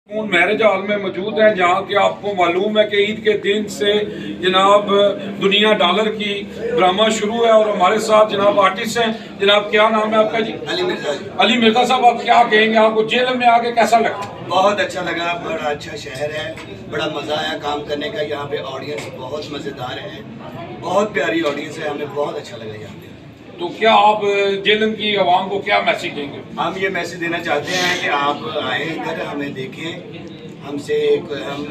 Marriage hall में मौजूद हैं जहाँ के आपको मालूम है कि ईद के दिन से जनाब दुनिया डॉलर की ड्रामा शुरू है और हमारे साथ जनाब आर्टिस्ट हैं। जनाब क्या नाम है आपका जी? अली मिर्जा। अली मिर्जा साहब, आप क्या कहेंगे, आपको जेल में आके कैसा लगा? बहुत अच्छा लगा, बड़ा अच्छा शहर है, बड़ा मज़ा आया काम करने का। यहाँ पे ऑडियंस बहुत मज़ेदार है, बहुत प्यारी ऑडियंस है, हमें बहुत अच्छा लगा यहाँ पे। तो क्या आप जेलम की आवाम को क्या मैसेज देंगे? हम ये मैसेज देना चाहते हैं कि आप आए इधर, हमें देखें, हमसे हम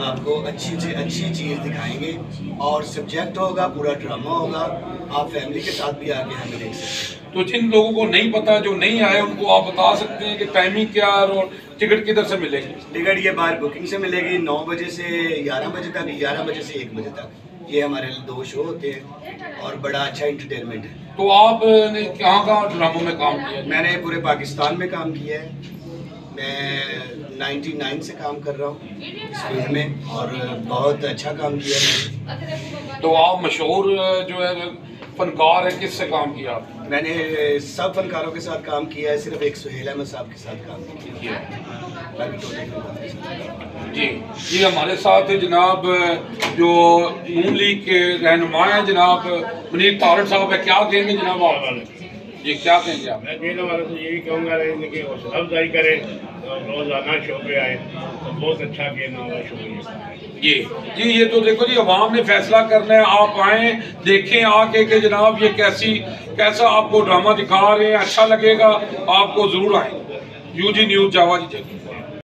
आपको अच्छी से अच्छी चीज़ दिखाएंगे और सब्जेक्ट होगा, पूरा ड्रामा होगा, आप फैमिली के साथ भी आके हमें देख सकते हैं। तो जिन लोगों को नहीं पता, जो नहीं आए, उनको आप बता सकते हैं कि टाइमिंग क्या और टिकट किधर से मिलेगी? टिकट ये बाहर बुकिंग से मिलेगी 9 बजे से 11 बजे तक, 11 बजे से 1 बजे तक। ये हमारे 2 शो होते हैं और बड़ा अच्छा इंटरटेनमेंट है। तो आपने कहाँ ड्रामों में काम किया? मैंने पूरे पाकिस्तान में काम किया है। मैं 99 से काम कर रहा हूँ इस फील्ड में और बहुत अच्छा काम किया है। तो आप मशहूर जो है फनकार है, किससे काम किया आप? मैंने सब फनकारों के साथ काम किया है, सिर्फ एक सुहेल अहमद साहब के साथ काम नहीं किया, बाकी टोटल फनकार के साथ। जी जी, हमारे साथ जनाब जो नून लीग के रहनुमा हैं जनाब मुनीर तारड़ साहब है। क्या कहेंगे जनाब आप? जी क्या कहेंगे आप? मैं जेल वालों से यही कहूँगा कि हौसला अफजाई करें और रोज़ाना शो पे आए तो बहुत अच्छा कहना वाला शो है जी। ये तो देखो जी, अवाम ने फैसला करना है। आप आएँ, देखें आके कि जनाब ये कैसा आपको ड्रामा दिखा रहे हैं, अच्छा लगेगा, आपको ज़रूर आएँ। UG न्यूज़ जावा जी।